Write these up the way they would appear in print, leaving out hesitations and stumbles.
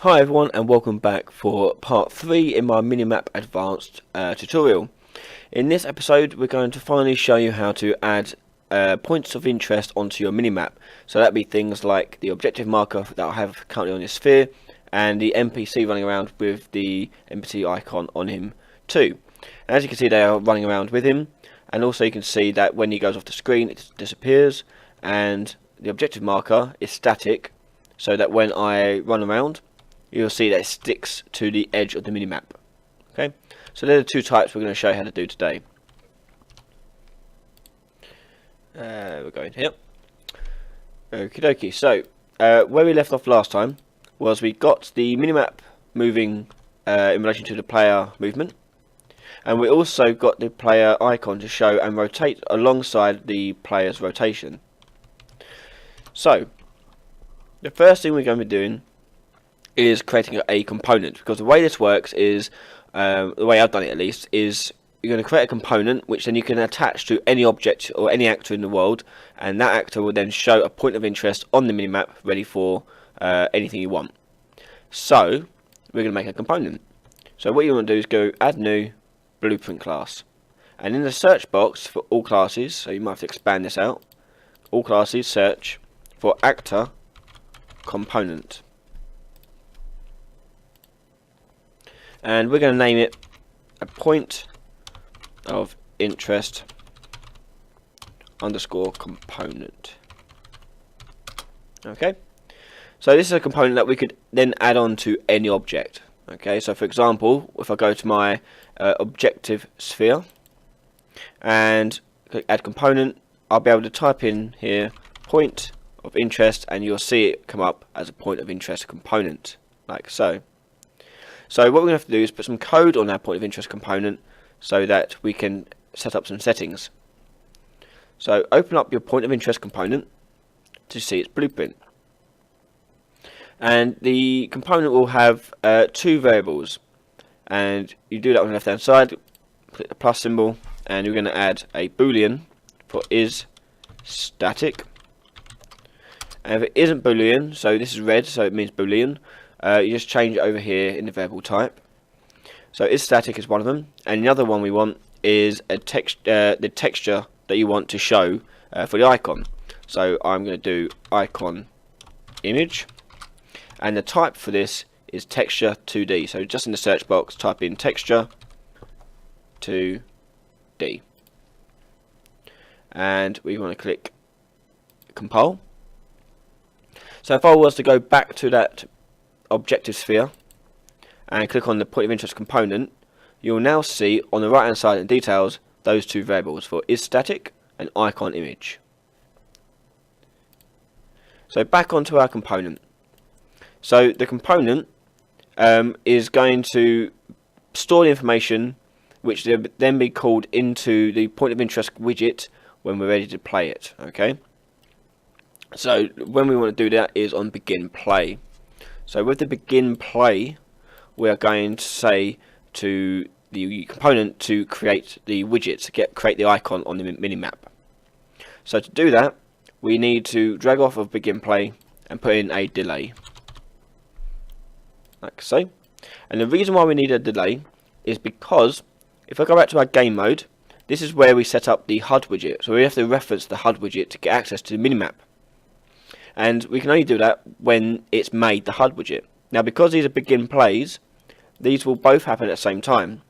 Hi everyone, and welcome back for part 3 in my Minimap Advanced tutorial. In this episode we're going to finally show you how to add points of interest onto your minimap. So that'd be things like the objective marker that I have currently on this sphere, and the NPC running around with the NPC icon on him too. And as you can see, they are running around with him, and also you can see that when he goes off the screen it disappears, and the objective marker is static, so that when I run around you'll see that it sticks to the edge of the minimap. Okay, so they're the two types we're going to show you how to do today. We're going here. Okie dokie. So where we left off last time was we got the minimap moving in relation to the player movement, and we also got the player icon to show and rotate alongside the player's rotation. So the first thing we're going to be doing is creating a component, because the way this works is, the way I've done it at least, is you're going to create a component which then you can attach to any object or any actor in the world, and that actor will then show a point of interest on the minimap ready for anything you want. So we're going to make a component. So what you want to do is go add new blueprint class, and in the search box for all classes, so you might have to expand this out, all classes, search for actor component. And we're going to name it a point of interest underscore component. Okay, so this is a component that we could then add on to any object. Okay, so for example, if I go to my objective sphere and click add component, I'll be able to type in here point of interest, and you'll see it come up as a point of interest component, like so. So what we're going to have to do is put some code on our point of interest component so that we can set up some settings. So open up your point of interest component to see its blueprint. And the component will have two variables. And you do that on the left hand side, click the plus symbol, and you're going to add a boolean for is static. And if it isn't boolean, so this is red, so it means boolean, you just change it over here in the variable type. So is static is one of them, and the other one we want is a the texture that you want to show for the icon. So I'm going to do icon image, and the type for this is texture 2D. So just in the search box type in texture 2D, and we want to click compile. So if I was to go back to that objective sphere and click on the point of interest component, you'll now see on the right hand side in details those two variables for is static and icon image. So back onto our component. So the component is going to store the information which will then be called into the point of interest widget when we're ready to play it. Okay, so when we want to do that is on begin play. So with the begin play, we are going to say to the component to create the widget, to create the icon on the minimap. So to do that, we need to drag off of begin play and put in a delay, like so. And the reason why we need a delay is because if I go back to our game mode, this is where we set up the HUD widget. So we have to reference the HUD widget to get access to the minimap. And we can only do that when it's made the HUD widget. Now because these are begin plays, these will both happen at the same time.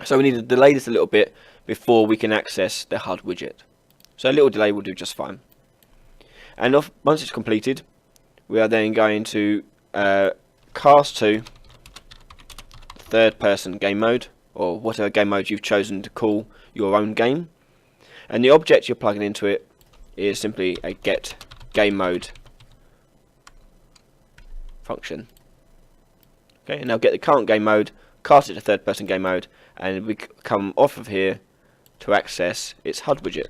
So we need to delay this a little bit before we can access the HUD widget. So a little delay will do just fine. And once it's completed, we are then going to cast to third person game mode, or whatever game mode you've chosen to call your own game. And the object you're plugging into it is simply a get game mode function. Okay, and now get the current game mode, cast it to third person game mode, and we come off of here to access its HUD widget.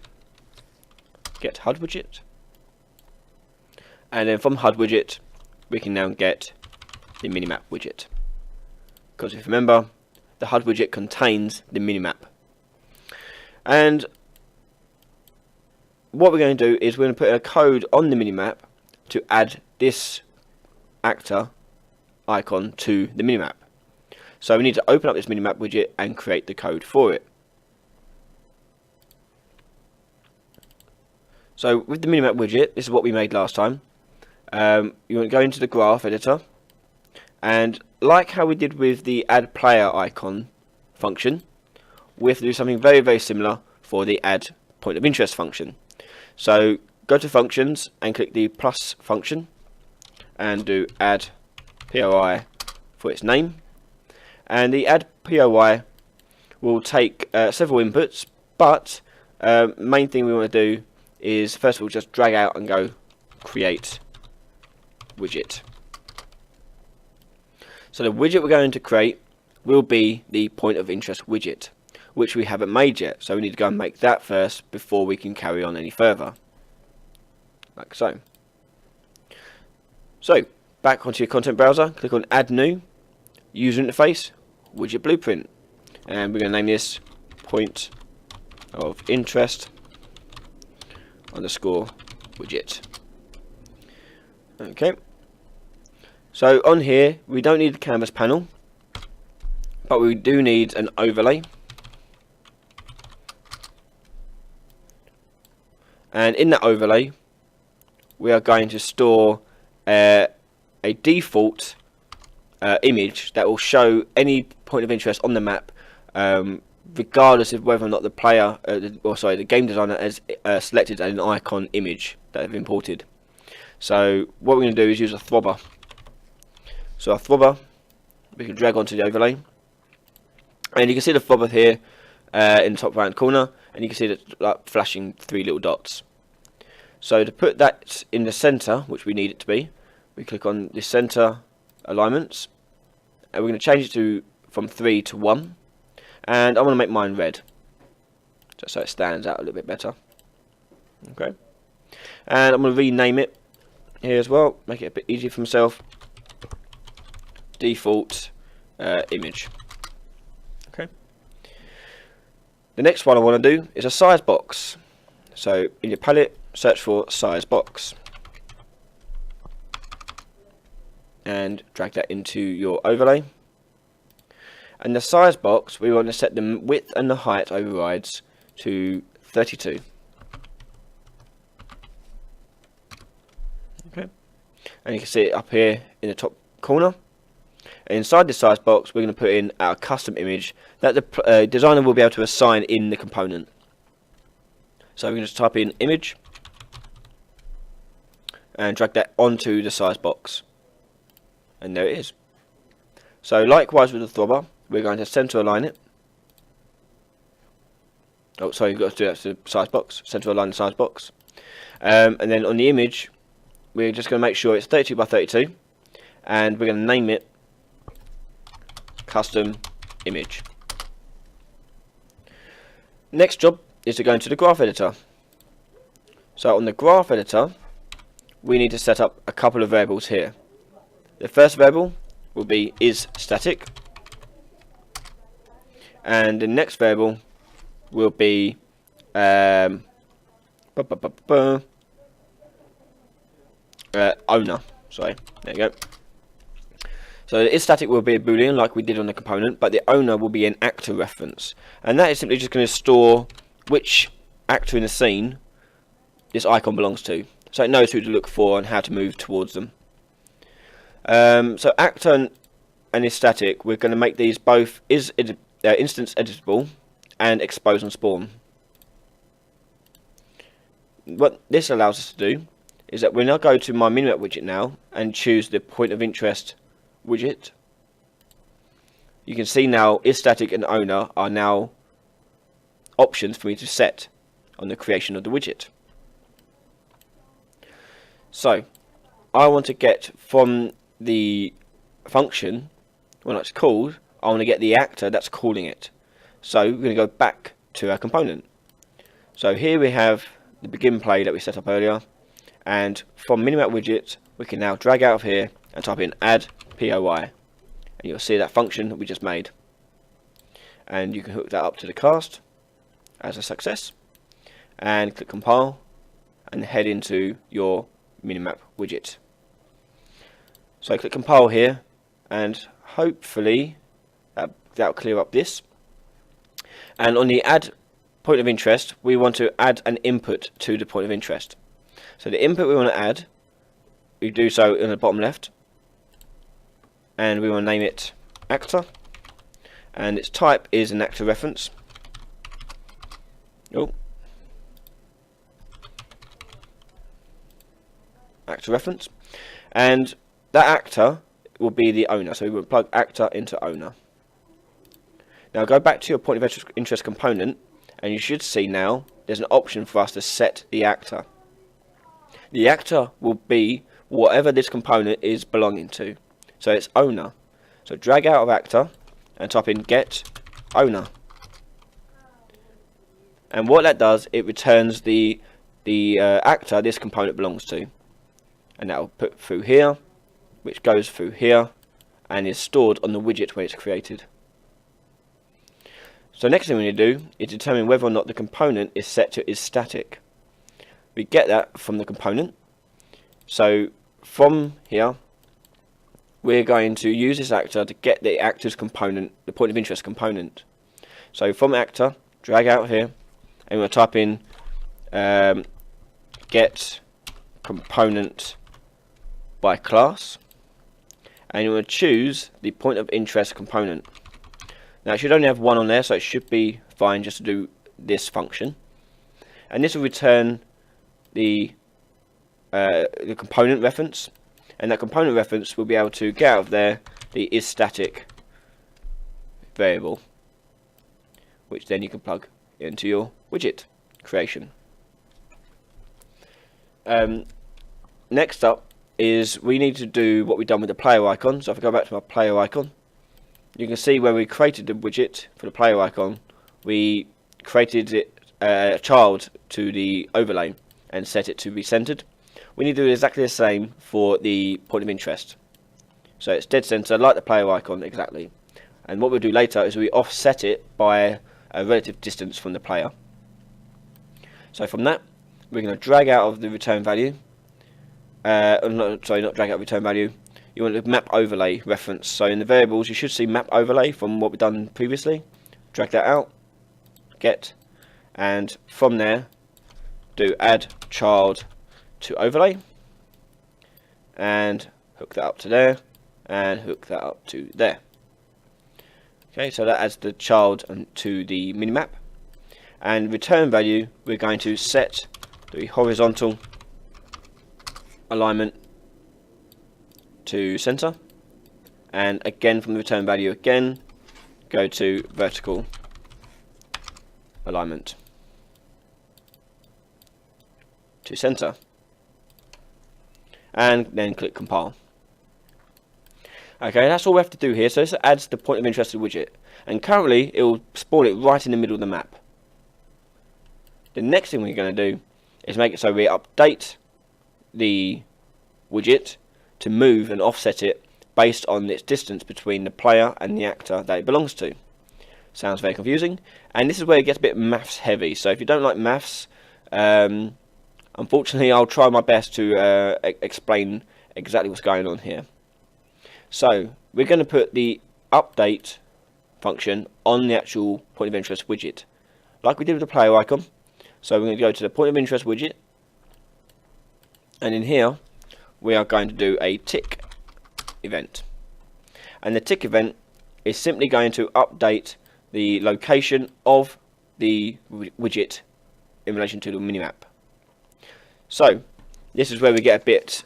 Get HUD widget, and then from HUD widget we can now get the minimap widget, because if you remember, the HUD widget contains the minimap. And what we're going to do is we're going to put a code on the minimap to add this actor icon to the minimap. So we need to open up this minimap widget and create the code for it. So with the minimap widget, this is what we made last time. You want to go into the graph editor, and like how we did with the add player icon function, we have to do something very, very similar for the add point of interest function. So go to functions and click the plus function and do add POI for its name, and the add POI will take several inputs, but main thing we want to do is first of all just drag out and go create widget. So the widget we're going to create will be the point of interest widget, which we haven't made yet, so we need to go and make that first before we can carry on any further, like so. So back onto your content browser, click on add new, user interface, widget blueprint, and we're going to name this point of interest underscore widget. Okay, so on here we don't need the canvas panel, but we do need an overlay, and in that overlay we are going to store a default image that will show any point of interest on the map, regardless of whether or not the player, the game designer has selected an icon image that they've imported. So what we're going to do is use a throbber. So our throbber we can drag onto the overlay, and you can see the throbber here in the top right hand corner, and you can see that like flashing 3 little dots. So to put that in the center, which we need it to be, we click on the center alignments, and we're going to change it from 3 to 1, and I want to make mine red, just so it stands out a little bit better. Okay, and I'm going to rename it here as well, make it a bit easier for myself. Default image. Okay. The next one I want to do is a size box. So in your palette, search for size box, and drag that into your overlay. And the size box, we want to set the width and the height overrides to 32. Okay, and you can see it up here in the top corner. And inside the size box, we're going to put in our custom image that the designer will be able to assign in the component. So we're going to just type in image and drag that onto the size box, and there it is. So likewise with the throbber, we're going to center align it. Oh, sorry, you've got to do that to the size box. Center align the size box, and then on the image, we're just going to make sure it's 32 by 32, and we're going to name it custom image. Next job is to go into the graph editor. So on the graph editor, we need to set up a couple of variables here. The first variable will be isStatic, and the next variable will be owner. Sorry, there you go. So the isStatic will be a boolean like we did on the component, but the owner will be an actor reference, and that is simply just going to store which actor in the scene this icon belongs to, so it knows who to look for and how to move towards them. So actor and isStatic, we're going to make these both instance editable and expose on spawn. What this allows us to do is that when I go to my minimap widget now and choose the point of interest widget, you can see now isStatic and owner are now options for me to set on the creation of the widget. So I want to get from the function when it's called, I want to get the actor that's calling it. So we're going to go back to our component. So here we have the begin play that we set up earlier, and from minimap widget we can now drag out of here and type in add POI, and you'll see that function that we just made, and you can hook that up to the cast as a success, and click compile and head into your minimap widget. So click compile here, and hopefully that'll clear up this. And on the add point of interest, we want to add an input to the point of interest. So the input we want to add, we do so in the bottom left, and we want to name it actor, and its type is an actor reference. Actor reference, and that actor will be the owner, so we will plug actor into owner. Now go back to your point of interest component, and you should see now there's an option for us to set the actor. The actor will be whatever this component is belonging to, so it's owner. So drag out of actor and type in get owner, and what that does, it returns the actor this component belongs to, and that will put through here, which goes through here and is stored on the widget when it's created. So next thing we need to do is determine whether or not the component is set to is static. We get that from the component. So from here, we're going to use this actor to get the actor's component, the point of interest component. So from actor, drag out here, and we'll type in get component by class, and you will choose the point of interest component. Now it should only have one on there, so it should be fine just to do this function, and this will return the component reference, and that component reference will be able to get out of there the is static variable, which then you can plug into your widget creation. Next up is we need to do what we've done with the player icon. So if I go back to my player icon, you can see where we created the widget for the player icon, we created it a child to the overlay and set it to be centered. We need to do exactly the same for the point of interest. So it's dead center like the player icon exactly. And what we'll do later is we offset it by a relative distance from the player. So from that, we're going to drag out of the return value. Not drag out of return value. You want the map overlay reference. So in the variables, you should see map overlay from what we've done previously. Drag that out, get, and from there, do add child to overlay, and hook that up to there, and hook that up to there. Okay, so that adds the child to the minimap. And return value, we're going to set the horizontal alignment to center, and again from the return value again go to vertical alignment to center, and then click compile. Okay, that's all we have to do here. So this adds the point of interest widget, and currently it will spawn it right in the middle of the map. The next thing we're going to do is make it so we update the widget to move and offset it based on its distance between the player and the actor that it belongs to. Sounds very confusing, and this is where it gets a bit maths heavy. So if you don't like maths, unfortunately I'll try my best to explain exactly what's going on here. So we're going to put the update function on the actual point of interest widget, like we did with the player icon. So we're going to go to the point of interest widget, and in here we are going to do a tick event, and the tick event is simply going to update the location of the widget in relation to the minimap. So this is where we get a bit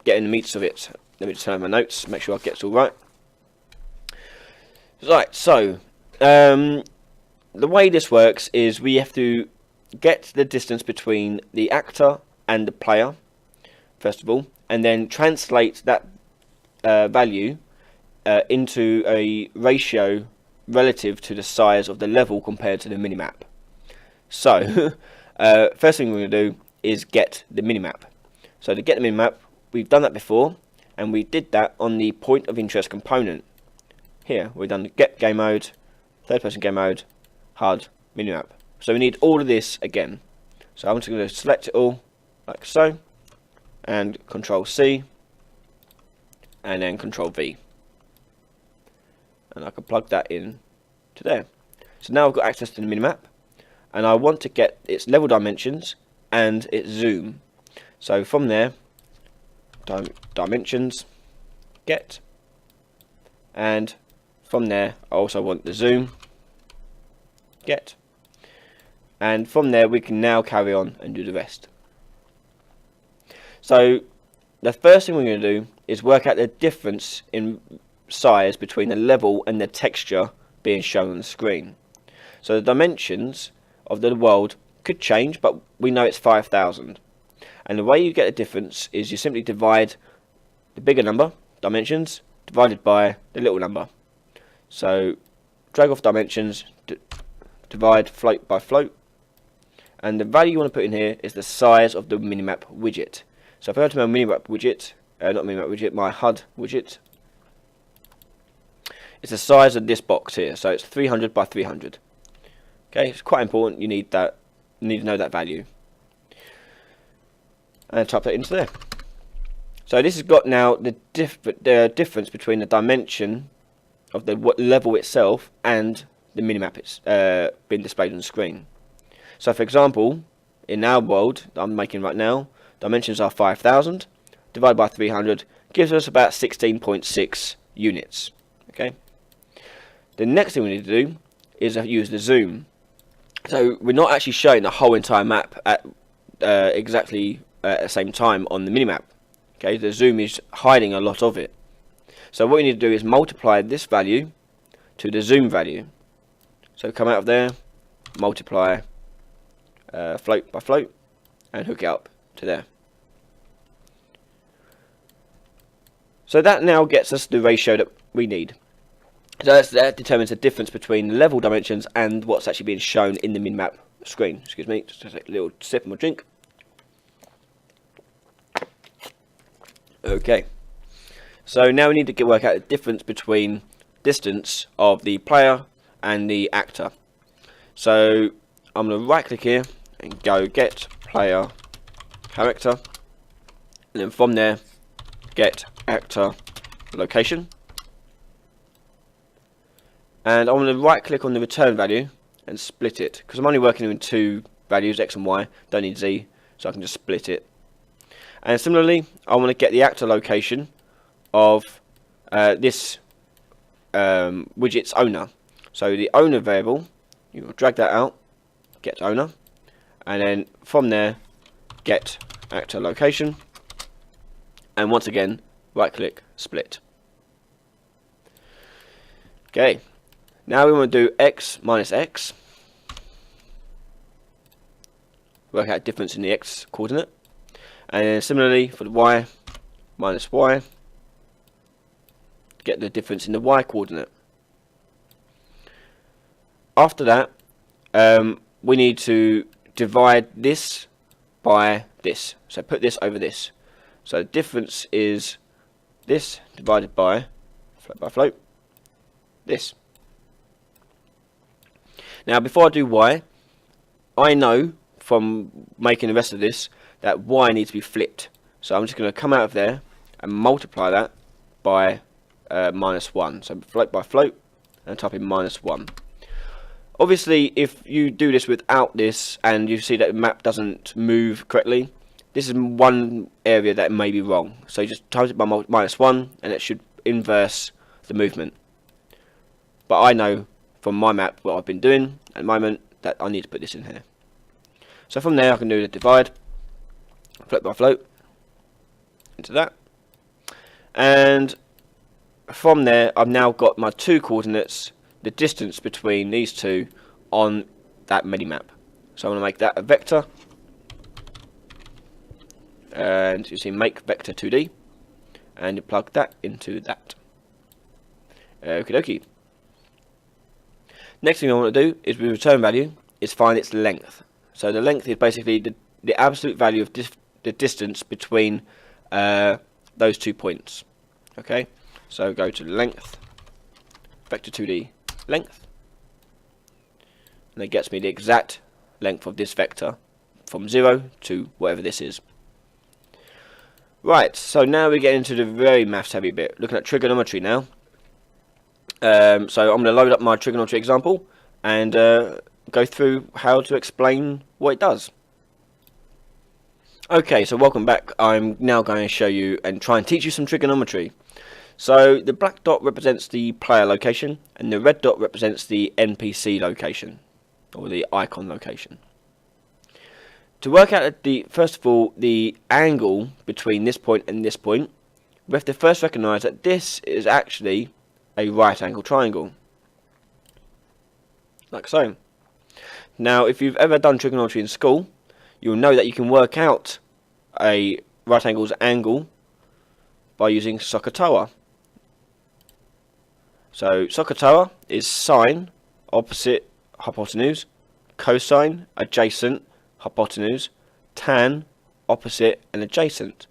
getting the meats of it. Let me just turn on my notes, make sure I get it all right. Right, so the way this works is we have to get the distance between the actor and the player first of all, and then translate that value into a ratio relative to the size of the level compared to the minimap. So first thing we're going to do is get the minimap. So to get the minimap, we've done that before, and we did that on the point of interest component. Here we've done the get game mode, third person game mode, HUD, minimap. So we need all of this again. So I'm just going to select it all like so, and Control C, and then Control V, and I can plug that in to there. So now I've got access to the minimap, and I want to get its level dimensions and its zoom. So from there, dimensions, get, and from there I also want the zoom, get, and from there we can now carry on and do the rest. So the first thing we're going to do is work out the difference in size between the level and the texture being shown on the screen. So the dimensions of the world could change, but we know it's 5,000. And the way you get the difference is you simply divide the bigger number, dimensions, divided by the little number. So drag off dimensions, divide float by float, and the value you want to put in here is the size of the minimap widget. So if I go to my minimap widget, not minimap widget, my HUD widget, it's the size of this box here, so it's 300 by 300. Okay, it's quite important. You need that. You need to know that value, and type that into there. So this has got now the difference between the dimension of the level itself and the minimap it's being displayed on the screen. So for example, in our world that I'm making right now, dimensions are 5,000 divided by 300 gives us about 16.6 units. Okay. The next thing we need to do is use the zoom. So we're not actually showing the whole entire map at exactly at the same time on the minimap. Okay, the zoom is hiding a lot of it. So what we need to do is multiply this value to the zoom value. So come out of there, multiply float by float, and hook it up to there. So that now gets us the ratio that we need. So that determines the difference between the level dimensions and what's actually being shown in the minimap screen. Excuse me, just take a little sip of my drink. Okay, so now we need to work out the difference between distance of the player and the actor. So I'm going to right click here and go get player character, and then from there get actor location, and I'm going to right click on the return value and split it, because I'm only working in two values, X and Y, don't need Z, so I can just split it. And similarly, I want to get the actor location of this widget's owner. So the owner variable, you will drag that out, get owner, and then from there get actor location, and once again right click, split. Okay, now we want to do X minus X, work out difference in the X coordinate. And then similarly for the Y minus Y, get the difference in the Y coordinate. After that, we need to divide this by this. So put this over this. So the difference is this divided by float, this. Now before I do Y, I know from making the rest of this that Y needs to be flipped. So I'm just going to come out of there and multiply that by -1. So float by float, and type in -1. Obviously, if you do this without this and you see that the map doesn't move correctly, this is one area that may be wrong. So you just times it by -1 and it should inverse the movement. But I know from my map what I've been doing at the moment that I need to put this in here. So from there I can do the divide, float by float, into that. And from there I've now got my two coordinates, the distance between these two on that minimap. So I'm going to make that a vector, and you see make vector 2D, and you plug that into that. Okie dokie. Next thing I want to do is with return value is find its length. So the length is basically the absolute value of the distance between those 2 points. Okay, so go to length, vector 2D length, and it gets me the exact length of this vector from 0 to whatever this is. Right, so now we get into the very maths heavy bit, looking at trigonometry now. So I'm going to load up my trigonometry example and go through how to explain what it does. Okay, so welcome back. I'm now going to show you and try and teach you some trigonometry. So the black dot represents the player location and the red dot represents the NPC location, or the icon location. To work out first of all the angle between this point and this point, we have to first recognise that this is actually a right angle triangle, like so. Now if you've ever done trigonometry in school, you'll know that you can work out a right angle's angle by using SOHCAHTOA. So SOHCAHTOA is sine, opposite, hypotenuse, cosine, adjacent, hypotenuse, tan, opposite and adjacent.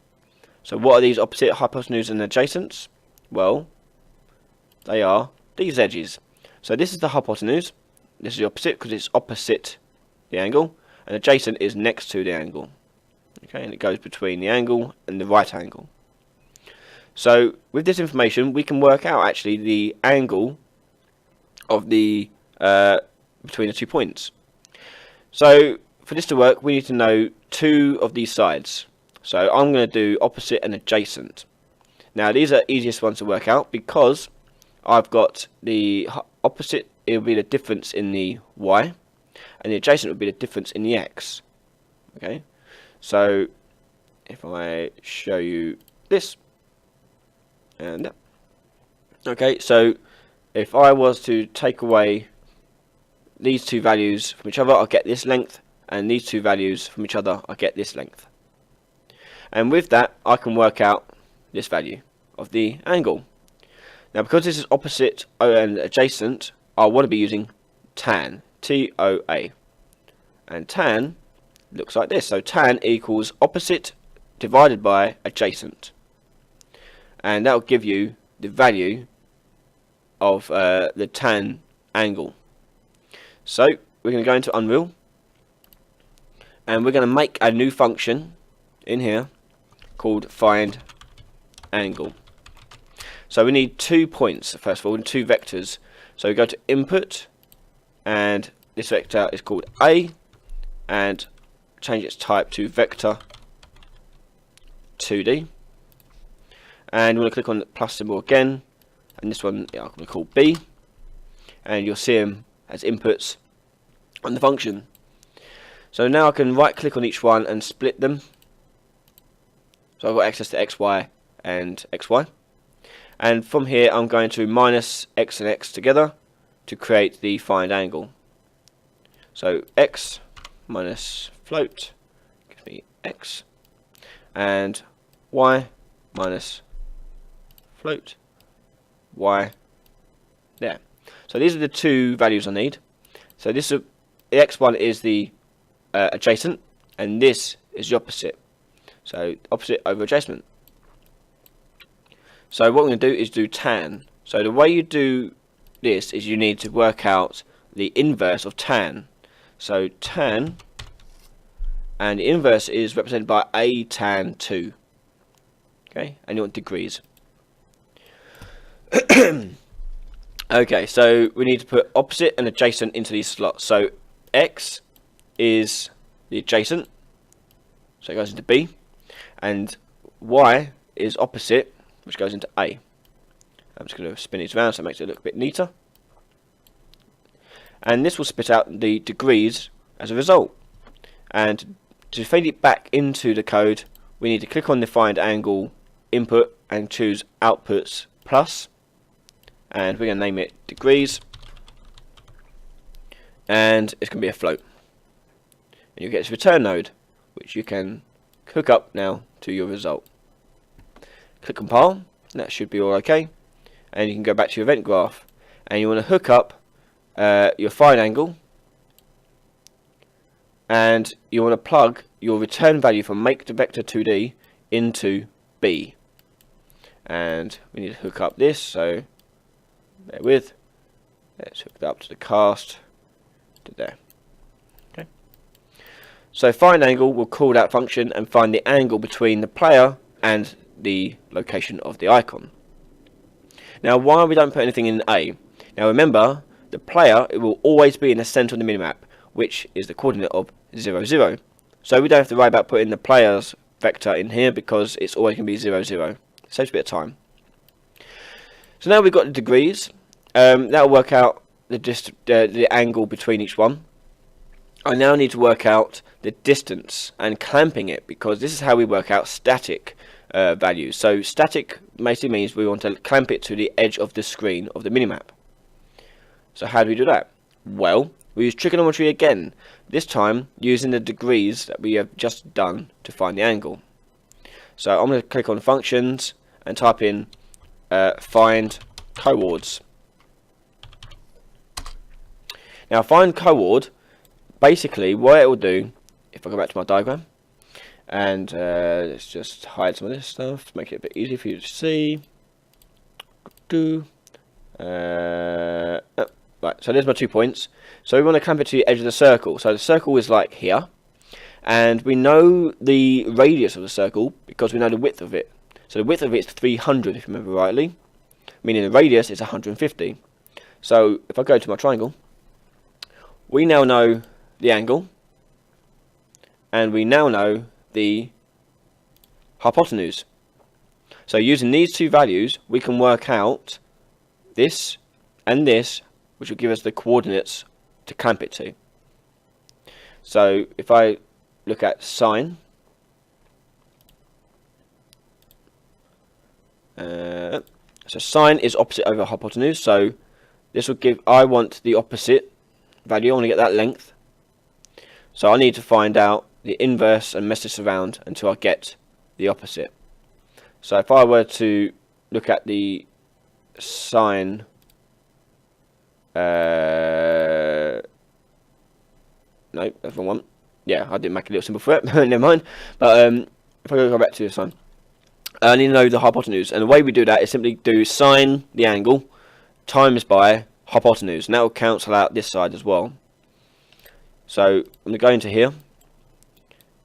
So what are these opposite, hypotenuse and adjacents? Well, they are these edges. So this is the hypotenuse, this is the opposite because it's opposite the angle, and adjacent is next to the angle. Okay, and it goes between the angle and the right angle. So with this information we can work out actually the angle of the between the 2 points. So for this to work we need to know two of these sides. So I'm going to do opposite and adjacent. Now these are easiest ones to work out because I've got the opposite, it will be the difference in the y, and the adjacent would be the difference in the x. Okay, so if I show you this and that. Okay, so if I was to take away these two values from each other, I'll get this length, and these two values from each other, I get this length. And with that I can work out this value of the angle. Now because this is opposite and adjacent, I want to be using tan, T-O-A, and tan looks like this. So tan equals opposite divided by adjacent, and that will give you the value of the tan angle. So we're going to go into Unreal and we're going to make a new function in here called find angle. So we need 2 points first of all, and 2 vectors. So we go to input, and this vector is called A, and change its type to vector 2D, and we're going to click on the plus symbol again, and this one I'm going to call B, and you'll see them as inputs on the function. So now I can right click on each one and split them. So I've got access to XY and XY. And from here I'm going to minus X and X together to create the find angle. So X minus float gives me X, and Y minus float Y there. So these are the two values I need. So this is the X1 is the adjacent, and this is the opposite. So opposite over adjacent. So what we're going to do is do tan. So the way you do this is you need to work out the inverse of tan. So tan, and the inverse is represented by a tan 2. Okay, and you want degrees. Okay, so we need to put opposite and adjacent into these slots. So X is the adjacent, so it goes into B, and Y is opposite, which goes into A. I'm just going to spin these around so it makes it look a bit neater. And this will spit out the degrees as a result. And to feed it back into the code, we need to click on the find angle input and choose outputs plus, and we're going to name it degrees, and it's going to be a float. And you get this return node, which you can hook up now to your result. Click compile, and that should be all okay. And you can go back to your event graph, and you want to hook up your find angle, and you want to plug your return value from make to vector 2D into B. And we need to hook up this, so bear with. Let's hook that up to the cast to there. So find angle will call that function and find the angle between the player and the location of the icon. Now, why we don't put anything in A? Now remember, the player, it will always be in the center of the minimap, which is the coordinate of 0, 0. So we don't have to worry about putting the player's vector in here because it's always going to be 0, 0. Saves a bit of time. So now we've got the degrees. That'll work out the angle between each one. I now need to work out the distance and clamping it, because this is how we work out static values. So static basically means we want to clamp it to the edge of the screen of the minimap. So how do we do that? Well, we use trigonometry again, this time using the degrees that we have just done to find the angle. So I'm going to click on functions and type in find chords. Now find chord, basically what it will do, if I go back to my diagram, and let's just hide some of this stuff to make it a bit easier for you to see. Right, so there's my 2 points. So we want to clamp it to the edge of the circle. So the circle is like here, and we know the radius of the circle because we know the width of it. So the width of it is 300, if you remember rightly, meaning the radius is 150. So if I go to my triangle, we now know the angle, and we now know the hypotenuse. So using these two values, we can work out this and this, which will give us the coordinates to clamp it to. So if I look at sine, so sine is opposite over hypotenuse, so this will give, I want the opposite value, I want to get that length. So I need to find out the inverse and mess this around until I get the opposite. So if I were to look at the sine, no, that's the wrong one. Yeah, I didn't make a little symbol for it. Never mind. But if I go back to the sine, I need to know the hypotenuse, and the way we do that is simply do sine the angle times by hypotenuse, and that will cancel out this side as well. So I'm going to go into here,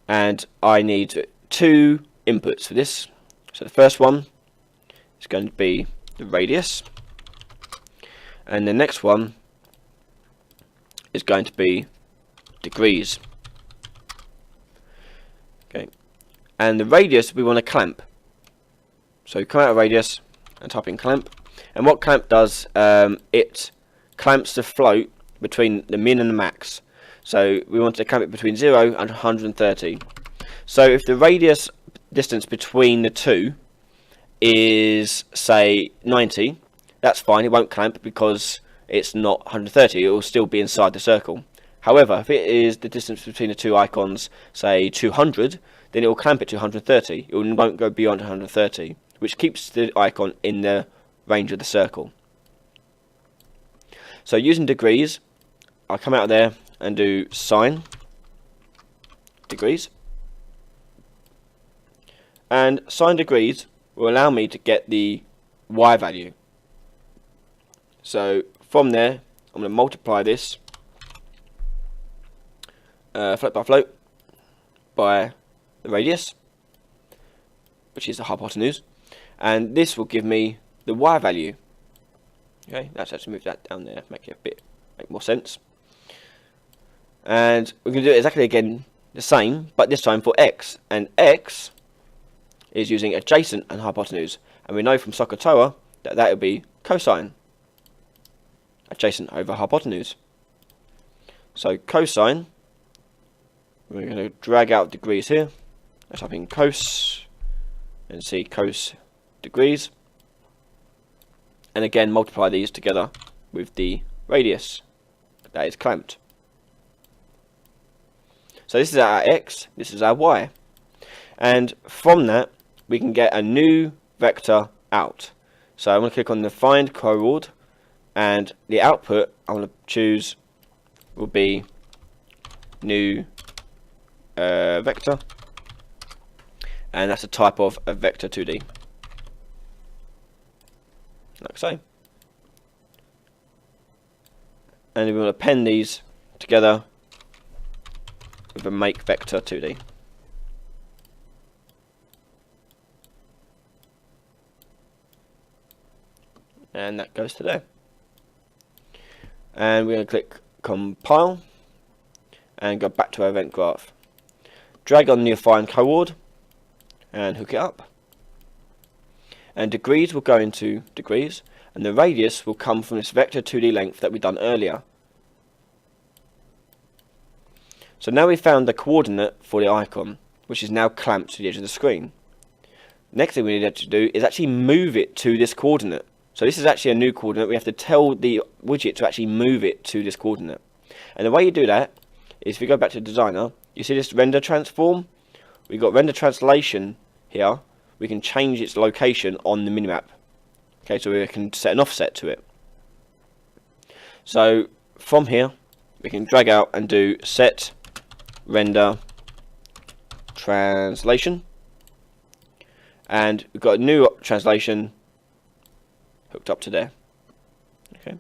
and I need 2 inputs for this. So the first one is going to be the radius, and the next one is going to be degrees. Okay, and the radius we want to clamp. So come out of radius and type in clamp, and what clamp does, it clamps the float between the min and the max. So we want to clamp it between 0 and 130. So if the radius distance between the two is, say, 90, that's fine, it won't clamp because it's not 130, it will still be inside the circle. However, if it is the distance between the two icons, say 200, then it will clamp it to 130. It won't go beyond 130, which keeps the icon in the range of the circle. So using degrees, I'll come out of there and do sine degrees. And sine degrees will allow me to get the y value. So from there, I'm going to multiply this float by float by the radius, which is the hypotenuse, and this will give me the y value. Okay, let's actually move that down there, make more sense. And we're going to do it exactly again the same, but this time for x, and x is using adjacent and hypotenuse, and we know from SOHCAHTOA that that would be cosine, adjacent over hypotenuse. So cosine, we're going to drag out degrees here. Let's type in cos and see cos degrees, and again multiply these together with the radius that is clamped. So this is our x, this is our y, and from that we can get a new vector out. So I'm going to click on the find chord, and the output I'm going to choose will be new vector, and that's a type of a vector 2D, like so. And we want to append these together with a make vector 2D. and that goes to there. And we're going to click compile and go back to our event graph. Drag on the affine chord and hook it up. And degrees will go into degrees, and the radius will come from this vector 2D length that we done earlier. So now we've found the coordinate for the icon, which is now clamped to the edge of the screen. Next thing we need to do is actually move it to this coordinate. So this is actually a new coordinate. We have to tell the widget to actually move it to this coordinate. And the way you do that is, if we go back to Designer, you see this render transform? We've got render translation here. We can change its location on the minimap. Okay, so we can set an offset to it. So from here, we can drag out and do set render translation. And we've got a new translation hooked up to there. Okay,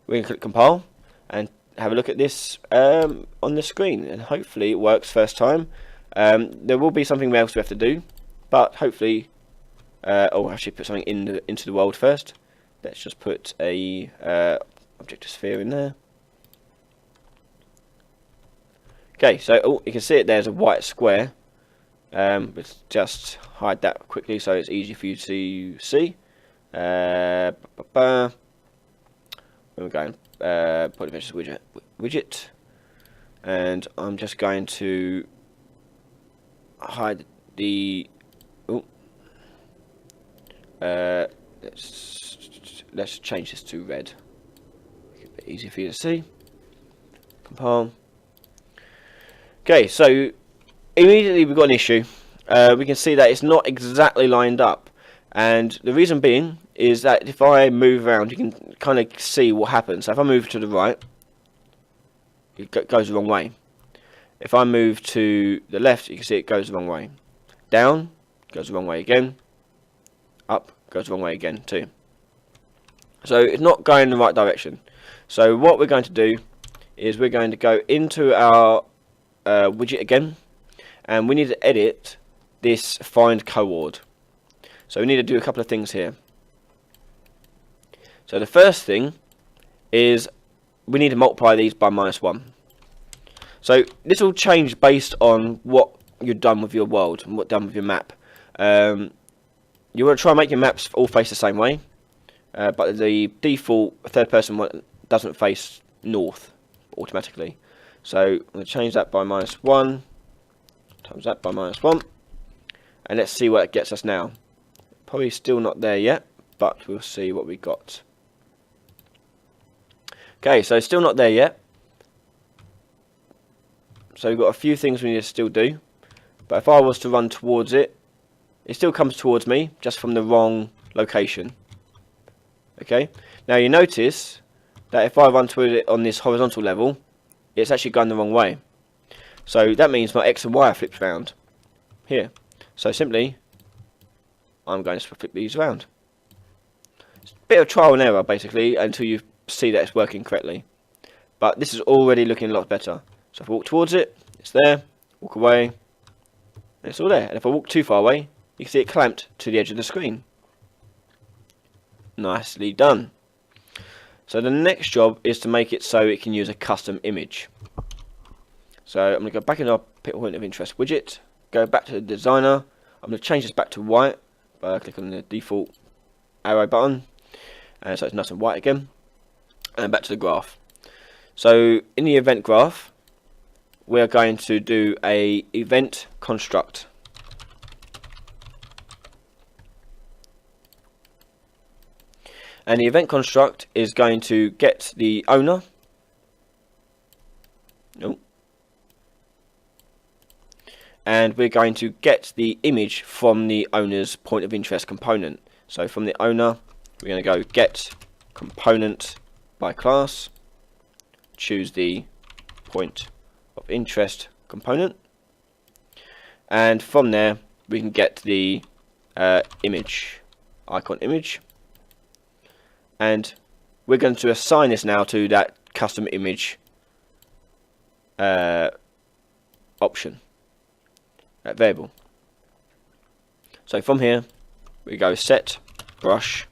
we can click compile and have a look at this on the screen, and hopefully it works first time. There will be something else we have to do, but hopefully, oh, actually put something into the world first. Let's just put a objective sphere in there. Okay, so you can see it. There's a white square. Let's just hide that quickly so it's easy for you to see. Where we're going, point dimensions widget, and I'm just going to hide the. Let's change this to red. Make it a bit easier for you to see. Compile. Okay, so immediately we've got an issue. We can see that it's not exactly lined up, and the reason being is that if I move around, you can kind of see what happens. So if I move to the right, it goes the wrong way. If I move to the left, you can see it goes the wrong way. Down, goes the wrong way again. Up, goes the wrong way again too. So it's not going in the right direction. So what we're going to do is we're going to go into our widget again, and we need to edit this find chord. So we need to do a couple of things here. So the first thing is we need to multiply these by -1. So this will change based on what you've done with your world and what you've done with your map. You want to try and make your maps all face the same way, but the default third person one doesn't face north automatically. So I'm going to change that by -1, times that by -1, and let's see what it gets us now. Probably still not there yet, but we'll see what we got. Okay, so still not there yet. So we've got a few things we need to still do, but if I was to run towards it, it still comes towards me, just from the wrong location. Okay, now you notice that if I run towards it on this horizontal level, it's actually going the wrong way. So that means my X and Y are flipped around here. So simply, I'm going to flip these around. It's a bit of trial and error basically until you see that it's working correctly. But this is already looking a lot better. So if I walk towards it, it's there. Walk away, and it's all there. And if I walk too far away, you can see it clamped to the edge of the screen. Nicely done. So the next job is to make it so it can use a custom image. So I'm going to go back into our point of interest widget, go back to the designer. I'm going to change this back to white by clicking on the default arrow button, and so it's nice and white again, and back to the graph. So in the event graph, we're going to do a event construct. And the event construct is going to get the owner. Nope. And we're going to get the image from the owner's point of interest component. So from the owner, we're going to go get component by class, choose the point of interest component, and from there we can get the image, icon image, and we're going to assign this now to that custom image option, that variable. So from here we go set brush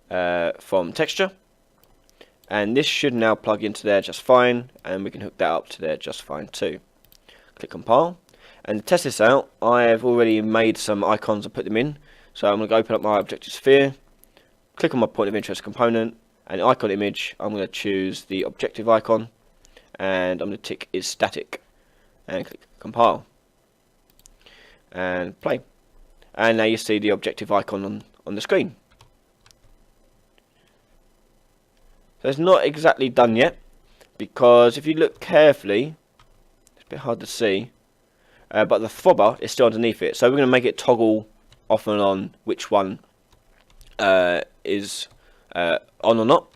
from texture, and this should now plug into there just fine, and we can hook that up to there just fine too. Click compile, and to test this out, I have already made some icons and put them in. So I'm going to open up my objective sphere, click on my point of interest component, and icon image. I'm going to choose the objective icon, and I'm going to tick is static, and click compile, and play. And now you see the objective icon on the screen. So it's not exactly done yet, because if you look carefully, it's a bit hard to see, but the throbber is still underneath it. So we're going to make it toggle off and on which one is on or not.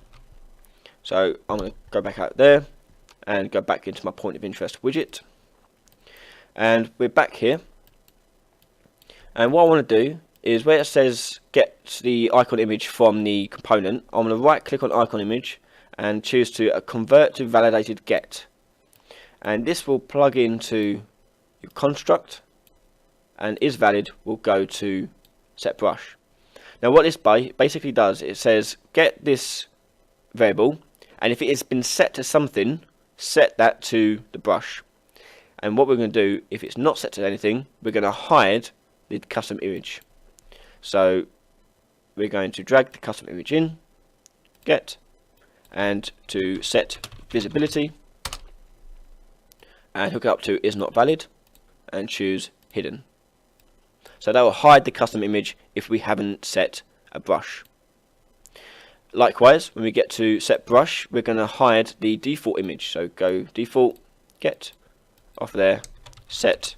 So I'm going to go back out there and go back into my point of interest widget, and we're back here. And what I want to do is, where it says get the icon image from the component, I'm going to right click on icon image and choose to convert to validated get, and this will plug into your construct, and is valid will go to set brush. Now what this basically does, it says get this variable, and if it has been set to something, set that to the brush. And what we're going to do, if it's not set to anything, we're going to hide the custom image. So we're going to drag the custom image in, get, and to set visibility, and hook it up to is not valid, and choose hidden. So that will hide the custom image if we haven't set a brush. Likewise, when we get to set brush, we're going to hide the default image. So go default, get, off there, set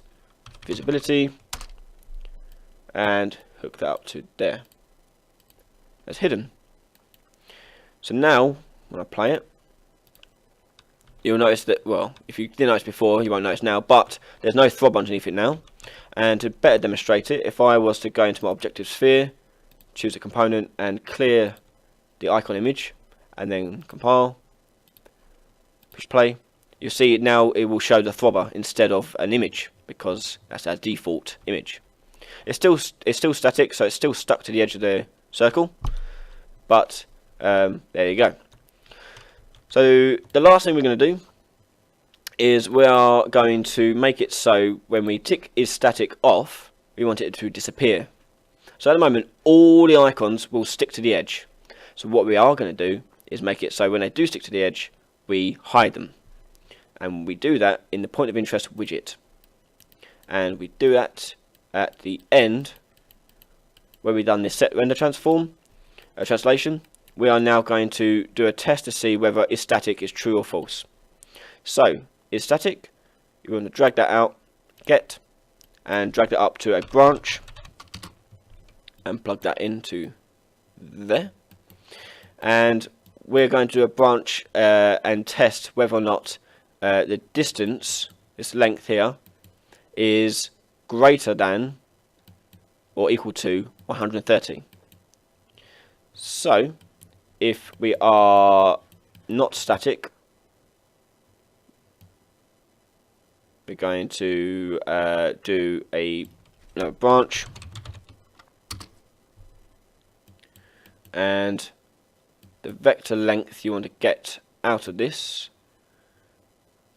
visibility, and hook that up to there as hidden. So now when I play it, you'll notice that, well, if you didn't notice before, you won't notice now, but there's no throb underneath it now. And to better demonstrate it, if I was to go into my objective sphere, choose a component and clear the icon image, and then compile, push play, you'll see now it will show the throbber instead of an image, because that's our default image. It's still static, so it's still stuck to the edge of the circle, but there you go. So the last thing we're going to do is we are going to make it so when we tick is static off, we want it to disappear. So at the moment, all the icons will stick to the edge. So what we are going to do is make it so when they do stick to the edge, we hide them. And we do that in the point of interest widget. And we do that at the end, where we've done this set render transform, translation. We are now going to do a test to see whether is static is true or false. So, is static, you're going to drag that out, get, and drag that up to a branch, and plug that into there. And we're going to do a branch and test whether or not the distance, this length here, is greater than or equal to 130. So, if we are not static, we're going to do a branch, and the vector length you want to get out of this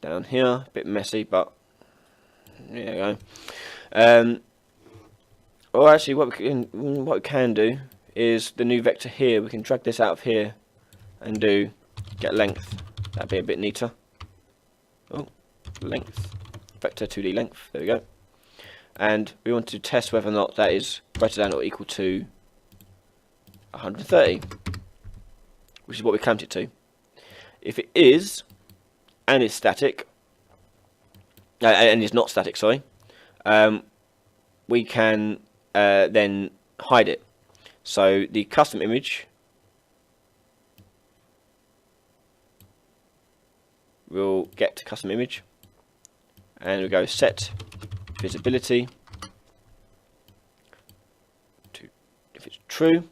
down here, a bit messy, but there you go. Or actually, what we can do is the new vector here. We can drag this out of here and do get length. That'd be a bit neater. Oh, length, vector 2D length. There we go. And we want to test whether or not that is greater than or equal to 130, which is what we clamped it to. If it is, and it's static, and it's not static, sorry, we can then hide it. So the custom image will get to custom image, and we go set visibility to, if it's true,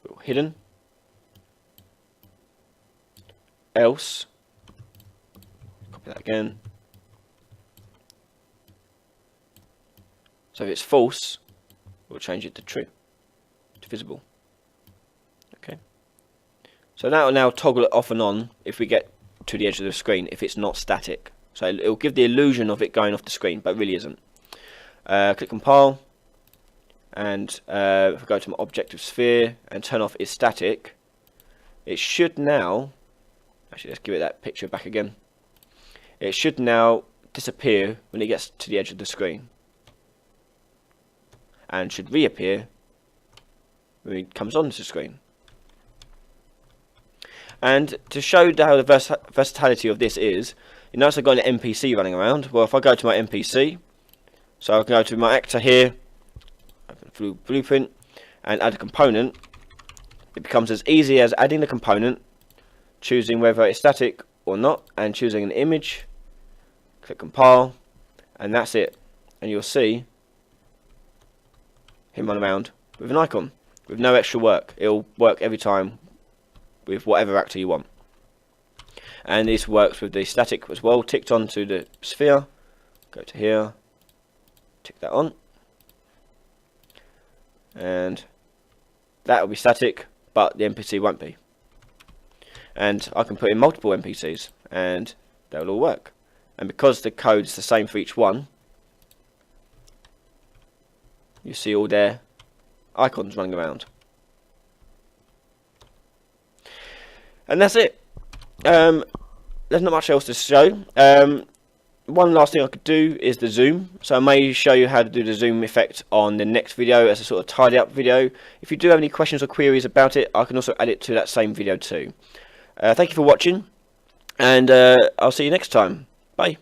we'll hidden, else, copy that again. So if it's false, we'll change it to true, to visible. Okay. So that will now toggle it off and on if we get to the edge of the screen, if it's not static. So it will give the illusion of it going off the screen, but it really isn't. Click compile, and if I go to my objective sphere and turn off is static, it should now, actually let's give it that picture back again, it should now disappear when it gets to the edge of the screen, and should reappear when it comes onto the screen. And to show how the versatility of this is, you notice I've got an NPC running around. Well, if I go to my NPC, so I can go to my actor here, through blueprint, and add a component. It becomes as easy as adding the component, choosing whether it's static or not, and choosing an image. Click compile, and that's it. And you'll see him run around with an icon, with no extra work. It'll work every time with whatever actor you want. And this works with the static as well, ticked onto the sphere. Go to here, tick that on, and that will be static, but the NPC won't be. And I can put in multiple NPCs and they will all work. And because the code is the same for each one, you see all their icons running around. And that's it. There's not much else to show. One last thing I could do is the zoom. So I may show you how to do the zoom effect on the next video as a sort of tidy up video. If you do have any questions or queries about it, I can also add it to that same video too. Thank you for watching, and I'll see you next time. Bye.